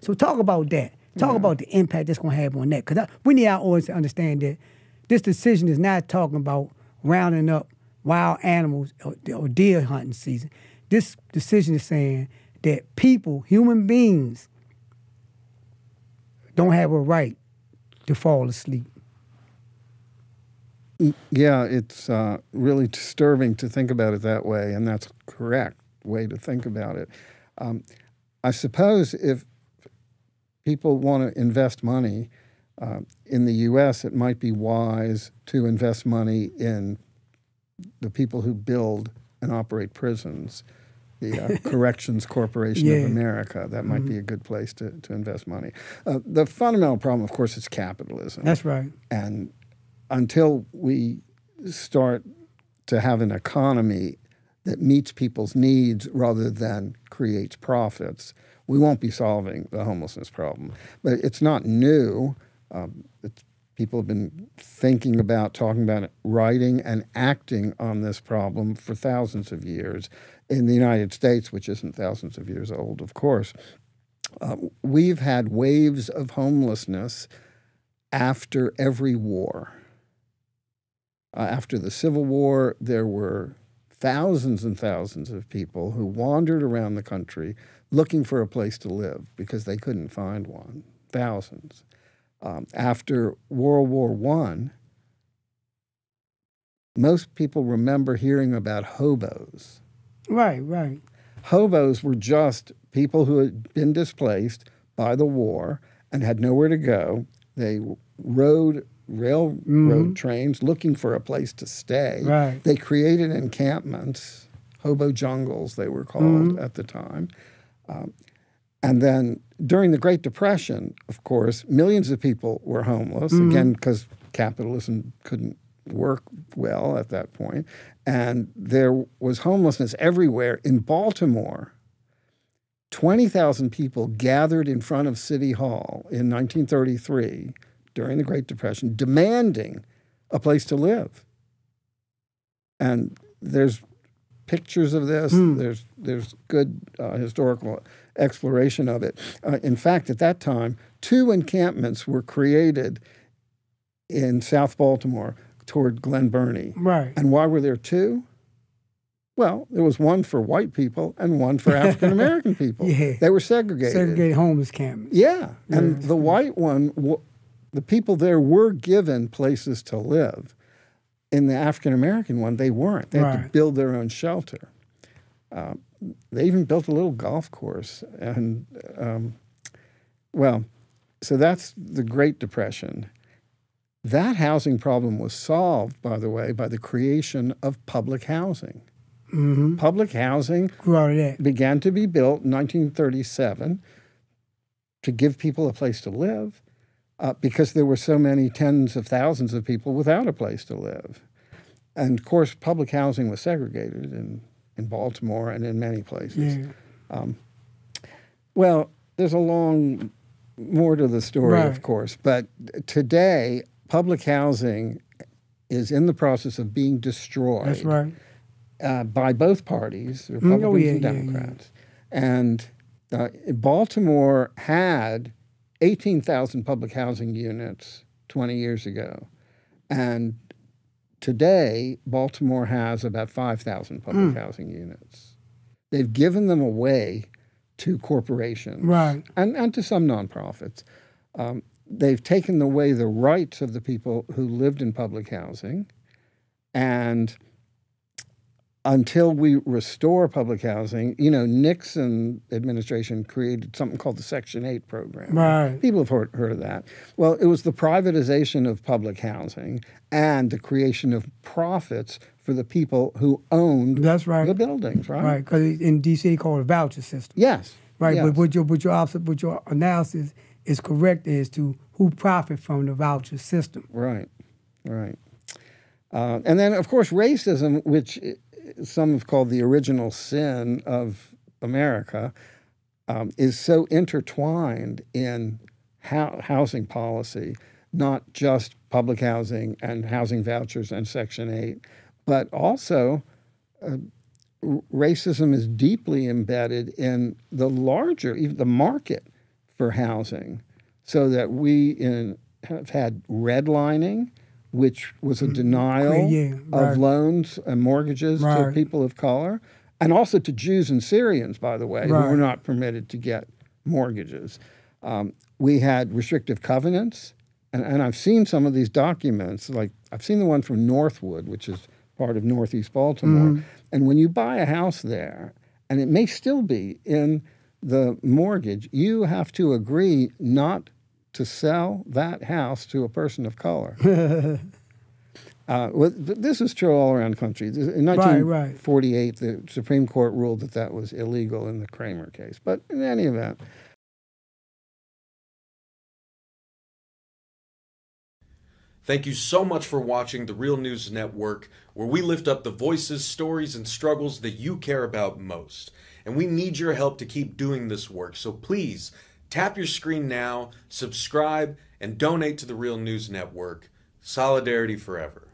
So talk about that. Talk about the impact that's going to have on that. Because we need our audience to understand that this decision is not talking about rounding up wild animals or deer hunting season. This decision is saying that people, human beings, don't have a right to fall asleep. Yeah, it's really disturbing to think about it that way, and that's a correct way to think about it. I suppose if people want to invest money in the U.S., it might be wise to invest money in the people who build and operate prisons, the Corrections Corporation of America. That might be a good place to invest money. The fundamental problem, of course, is capitalism. That's right. And until we start to have an economy that meets people's needs rather than creates profits, we won't be solving the homelessness problem. But it's not new. People have been thinking about, talking about it, writing and acting on this problem for thousands of years. In the United States, which isn't thousands of years old, of course, we've had waves of homelessness after every war. After the Civil War, there were thousands and thousands of people who wandered around the country looking for a place to live because they couldn't find one. Thousands. After World War I, most people remember hearing about hobos. Right. Hobos were just people who had been displaced by the war and had nowhere to go. They rode railroad trains looking for a place to stay. Right. They created encampments, hobo jungles they were called at the time. And then during the Great Depression, of course, millions of people were homeless, again, because capitalism couldn't work well at that point. And there was homelessness everywhere. In Baltimore, 20,000 people gathered in front of City Hall in 1933 during the Great Depression, demanding a place to live. And there's pictures of this. There's good historical exploration of it. In fact, at that time, 2 encampments were created in South Baltimore toward Glen Burnie. Right. And why were there 2? Well, there was one for white people and one for African American people. They were segregated. Segregated homeless camps. Yeah. And the white one, the people there were given places to live. In the African American one, they weren't. They had to build their own shelter. They even built a little golf course. And, so that's the Great Depression. That housing problem was solved, by the way, by the creation of public housing. Public housing began to be built in 1937 to give people a place to live because there were so many tens of thousands of people without a place to live. And, of course, public housing was segregated in Baltimore and in many places. Well, there's a long more to the story, of course. But today, public housing is in the process of being destroyed. That's right. By both parties, Republicans and Democrats. And Baltimore had 18,000 public housing units 20 years ago. And today, Baltimore has about 5,000 public housing units. They've given them away to corporations and to some nonprofits. They've taken away the rights of the people who lived in public housing. And until we restore public housing, Nixon administration created something called the Section 8 program. People have heard of that. Well, it was the privatization of public housing and the creation of profits for the people who owned the buildings, Right, because in D.C. they call it a voucher system. Yes. Right, yes. But your analysis is correct as to who profit from the voucher system. Right. And then, of course, racism, which some have called the original sin of America, is so intertwined in housing policy, not just public housing and housing vouchers and Section 8, but also racism is deeply embedded in the larger, even the market for housing, so that we have had redlining, which was a denial of loans and mortgages to people of color, and also to Jews and Syrians, by the way, who were not permitted to get mortgages. We had restrictive covenants, and I've seen some of these documents, like I've seen the one from Northwood, which is part of Northeast Baltimore, and when you buy a house there, and it may still be in the mortgage, you have to agree not to sell that house to a person of color. This is true all around the country. In 1948, the Supreme Court ruled that that was illegal in the Kramer case. But in any event. Thank you so much for watching the Real News Network, where we lift up the voices, stories, and struggles that you care about most. And we need your help to keep doing this work. So please, tap your screen now, subscribe, and donate to the Real News Network. Solidarity forever.